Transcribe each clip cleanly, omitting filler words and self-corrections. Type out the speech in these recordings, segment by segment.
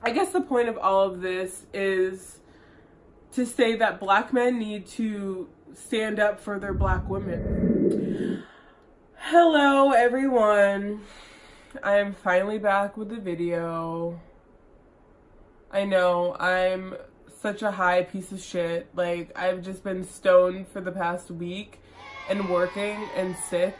I guess the point of all of this is to say that Black men need to stand up for their Black women. Hello everyone. I am finally back with the video. I know, I'm such a high piece of shit. Like, I've just been stoned for the past week and working and sick,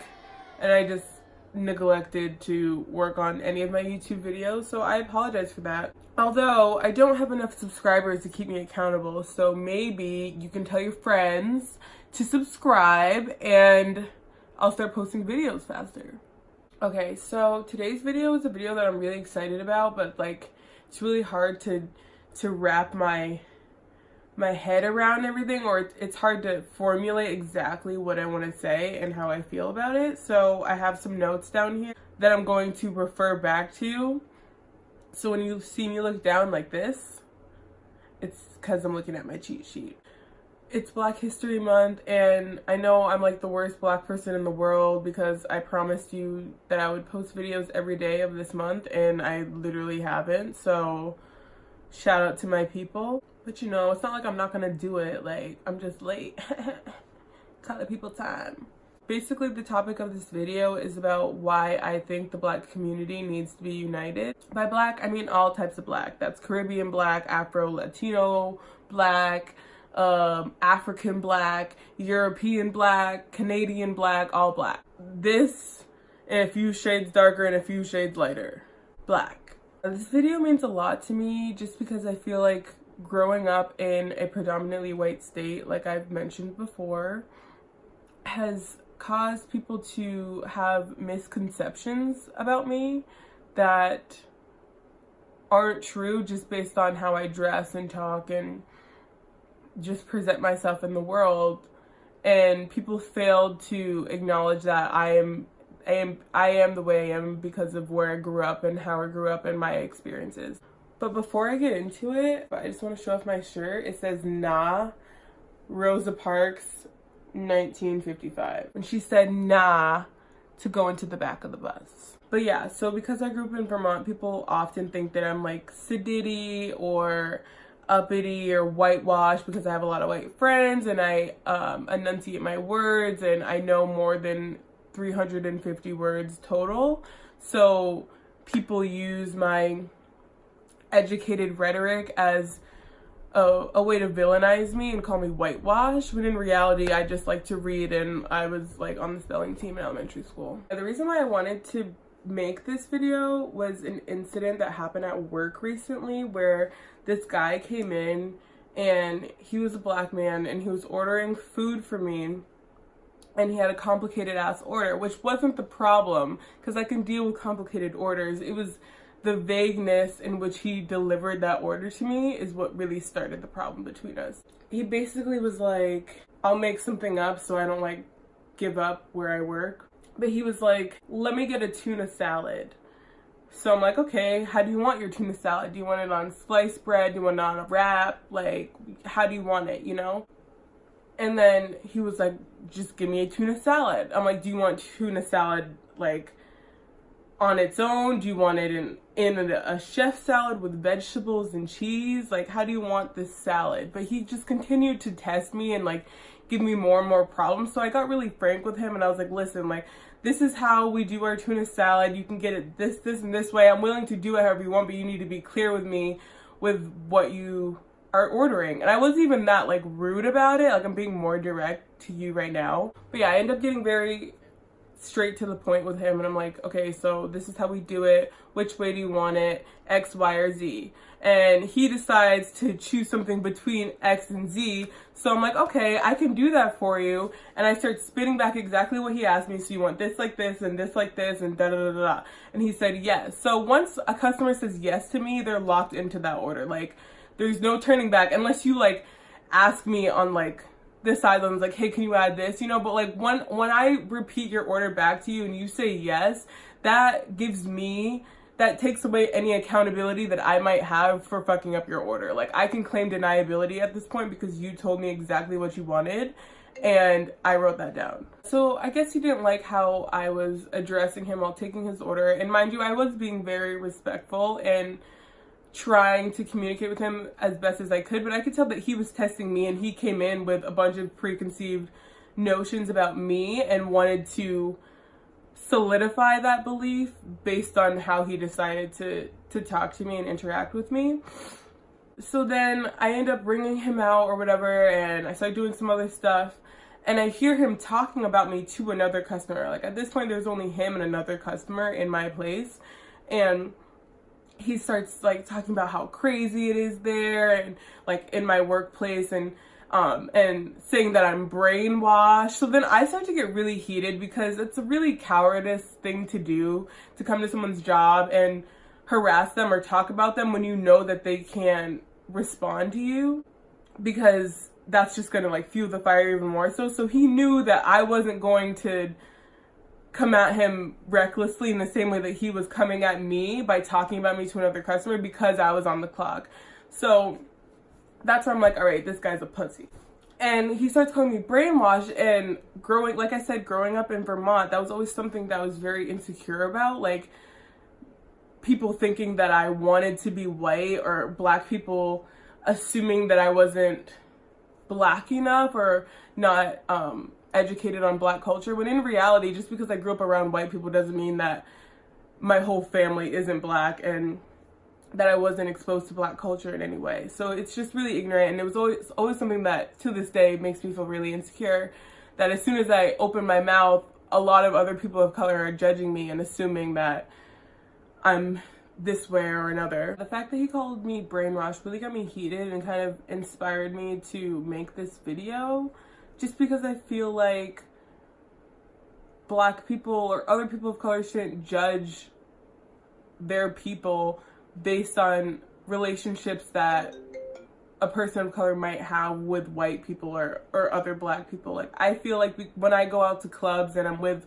and I just neglected to work on any of my YouTube videos, so I apologize for that. Although, I don't have enough subscribers to keep me accountable, so maybe you can tell your friends to subscribe and I'll start posting videos faster. Okay, so today's video is a video that I'm really excited about, but like, it's really hard to wrap my head around everything, or it's hard to formulate exactly what I want to say and how I feel about it. So I have some notes down here that I'm going to refer back to. So when you see me look down like this, it's because I'm looking at my cheat sheet. It's Black History Month, and I know I'm like the worst Black person in the world because I promised you that I would post videos every day of this month, and I literally haven't. So shout out to my people. But you know, it's not like I'm not gonna do it. Like, I'm just late. Cut the people time. Basically, the topic of this video is about why I think the Black community needs to be united. By Black, I mean all types of Black. That's Caribbean Black, Afro, Latino Black, African Black, European Black, Canadian Black, all Black. This, and a few shades darker and a few shades lighter. Black. This video means a lot to me just because I feel like growing up in a predominantly white state, like I've mentioned before, has caused people to have misconceptions about me that aren't true just based on how I dress and talk and just present myself in the world. And people failed to acknowledge that I am the way I am because of where I grew up and how I grew up and my experiences. But before I get into it, I just want to show off my shirt. It says, "Nah, Rosa Parks, 1955. And she said, "nah," to go into the back of the bus. But yeah, so because I grew up in Vermont, people often think that I'm like sedity or uppity or whitewashed because I have a lot of white friends and I enunciate my words and I know more than 350 words total. So people use my educated rhetoric as a way to villainize me and call me whitewashed, when in reality I just like to read and I was like on the spelling team in elementary school. The reason why I wanted to make this video was an incident that happened at work recently where this guy came in and he was a Black man and he was ordering food for me and he had a complicated ass order, which wasn't the problem because I can deal with complicated orders. It was the vagueness in which he delivered that order to me is what really started the problem between us. He basically was like, I'll make something up so I don't like give up where I work. But he was like, let me get a tuna salad. So I'm like, okay, how do you want your tuna salad? Do you want it on sliced bread? Do you want it on a wrap? Like, how do you want it, you know? And then he was like, just give me a tuna salad. I'm like, do you want tuna salad like on its own? Do you want it in a chef salad with vegetables and cheese? Like, how do you want this salad? But he just continued to test me and like give me more and more problems. So I got really frank with him and I was like, listen, like, this is how we do our tuna salad. You can get it this, and this way. I'm willing to do it however you want, but you need to be clear with me with what you are ordering. And I wasn't even that like rude about it. Like, I'm being more direct to you right now. But yeah, I ended up getting very straight to the point with him and I'm like, okay, so this is how we do it. Which way do you want it? X, Y, or Z? And he decides to choose something between X and Z. So I'm like, okay, I can do that for you. And I start spitting back exactly what he asked me. So you want this like this and this like this and da da da da. And he said yes. So once a customer says yes to me, they're locked into that order. Like, there's no turning back unless you like ask me on like this island's like, hey, can you add this, you know? But like when I repeat your order back to you and you say yes, that takes away any accountability that I might have for fucking up your order. Like, I can claim deniability at this point because you told me exactly what you wanted and I wrote that down. So I guess he didn't like how I was addressing him while taking his order. And mind you, I was being very respectful and trying to communicate with him as best as I could, but I could tell that he was testing me, and he came in with a bunch of preconceived notions about me and wanted to solidify that belief based on how he decided to talk to me and interact with me. So then I end up bringing him out or whatever, and I start doing some other stuff, and I hear him talking about me to another customer. Like, at this point, there's only him and another customer in my place, and he starts like talking about how crazy it is there and like in my workplace, and saying that I'm brainwashed. So then I start to get really heated because it's a really cowardice thing to do, to come to someone's job and harass them or talk about them when you know that they can't respond to you, because that's just gonna like fuel the fire even more. So he knew that I wasn't going to come at him recklessly in the same way that he was coming at me by talking about me to another customer because I was on the clock. So that's where I'm like, all right, this guy's a pussy. And he starts calling me brainwashed, and like I said, growing up in Vermont, that was always something that I was very insecure about. Like, people thinking that I wanted to be white, or black people assuming that I wasn't black enough or not educated on black culture, when in reality, just because I grew up around white people doesn't mean that my whole family isn't black and that I wasn't exposed to black culture in any way. So it's just really ignorant, and it was always something that to this day makes me feel really insecure, that as soon as I open my mouth, a lot of other people of color are judging me and assuming that I'm this way or another. The fact that he called me brainwashed really got me heated and kind of inspired me to make this video, just because I feel like black people or other people of color shouldn't judge their people based on relationships that a person of color might have with white people or other black people. Like, I feel like when I go out to clubs and I'm with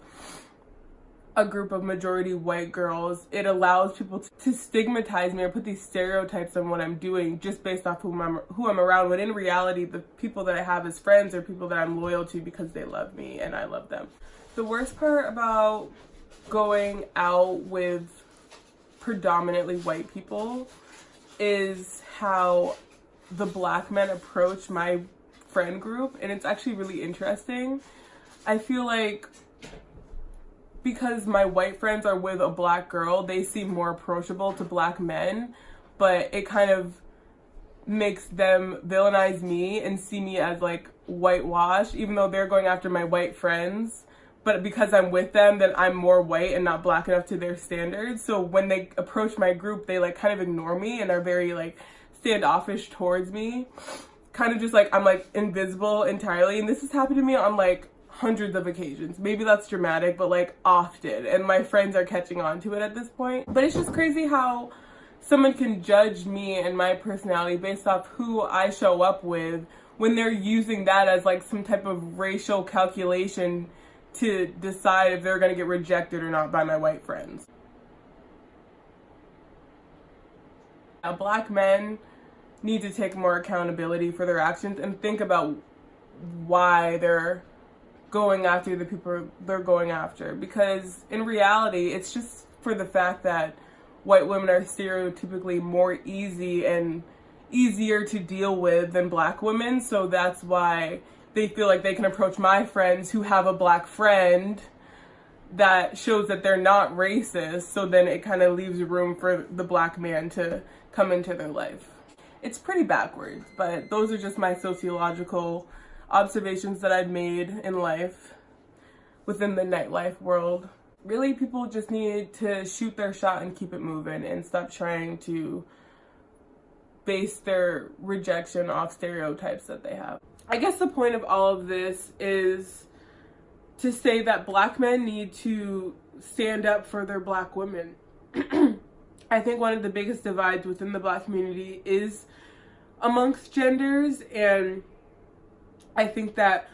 a group of majority white girls, it allows people to stigmatize me or put these stereotypes on what I'm doing just based off who I'm around, when in reality, the people that I have as friends are people that I'm loyal to because they love me and I love them. The worst part about going out with predominantly white people is how the black men approach my friend group, and it's actually really interesting. I feel like because my white friends are with a black girl, they seem more approachable to black men, but it kind of makes them villainize me and see me as like whitewashed, even though they're going after my white friends. But because I'm with them, then I'm more white and not black enough to their standards. So when they approach my group, they like kind of ignore me and are very like standoffish towards me. Kind of just like I'm like invisible entirely. And this has happened to me on like hundreds of occasions. Maybe that's dramatic, but like often. And my friends are catching on to it at this point. But it's just crazy how someone can judge me and my personality based off who I show up with, when they're using that as like some type of racial calculation to decide if they're going to get rejected or not by my white friends. Now, black men need to take more accountability for their actions and think about why they're going after the people they're going after. Because in reality, it's just for the fact that white women are stereotypically more easy and easier to deal with than black women. So that's why they feel like they can approach my friends who have a black friend that shows that they're not racist. So then it kind of leaves room for the black man to come into their life. It's pretty backwards, but those are just my sociological observations that I've made in life within the nightlife world. Really, people just need to shoot their shot and keep it moving and stop trying to base their rejection off stereotypes that they have. I guess the point of all of this is to say that black men need to stand up for their black women. I think one of the biggest divides within the black community is amongst genders, and I think that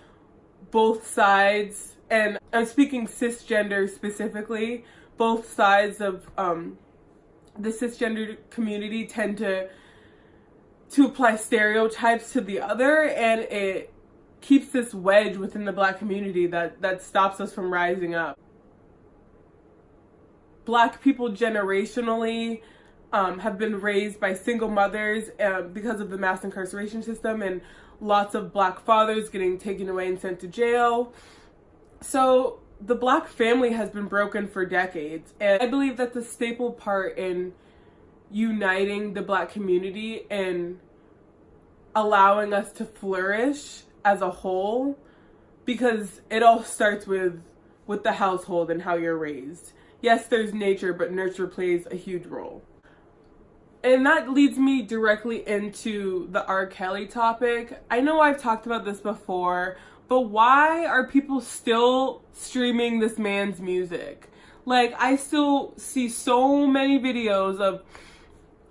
both sides, and I'm speaking cisgender specifically, both sides of the cisgender community tend to apply stereotypes to the other, and it keeps this wedge within the black community that stops us from rising up. Black people generationally have been raised by single mothers because of the mass incarceration system, and lots of Black fathers getting taken away and sent to jail. So the Black family has been broken for decades, and I believe that's a staple part in uniting the Black community and allowing us to flourish as a whole, because it all starts with the household and how you're raised. Yes, there's nature, but nurture plays a huge role. And that leads me directly into the R. Kelly topic. I know I've talked about this before, but why are people still streaming this man's music? Like, I still see so many videos of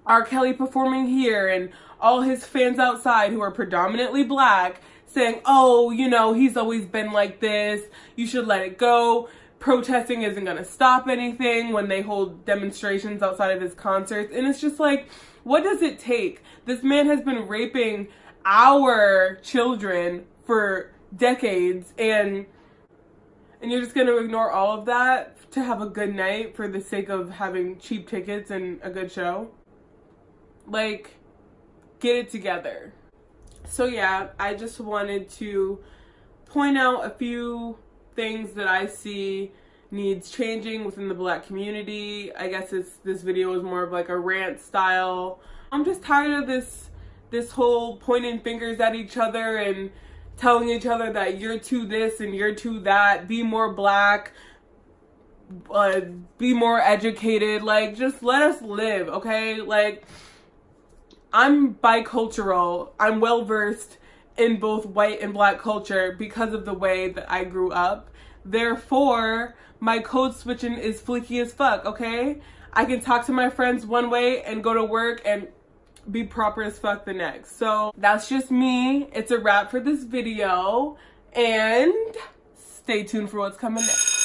R. Kelly performing here and all his fans outside who are predominantly Black saying, oh, you know, he's always been like this, you should let it go. Protesting isn't going to stop anything when they hold demonstrations outside of his concerts. And it's just like, what does it take? This man has been raping our children for decades, and you're just going to ignore all of that to have a good night for the sake of having cheap tickets and a good show? Like, get it together. So yeah, I just wanted to point out a few things that I see needs changing within the Black community. I guess this video is more of like a rant style. I'm just tired of this whole pointing fingers at each other and telling each other that you're too this and you're too that. Be more Black, be more educated. Like, just let us live, okay? Like, I'm bicultural. I'm well versed in both white and Black culture because of the way that I grew up. Therefore, my code switching is fleeky as fuck, okay? I can talk to my friends one way and go to work and be proper as fuck the next. So that's just me. It's a wrap for this video, and stay tuned for what's coming next.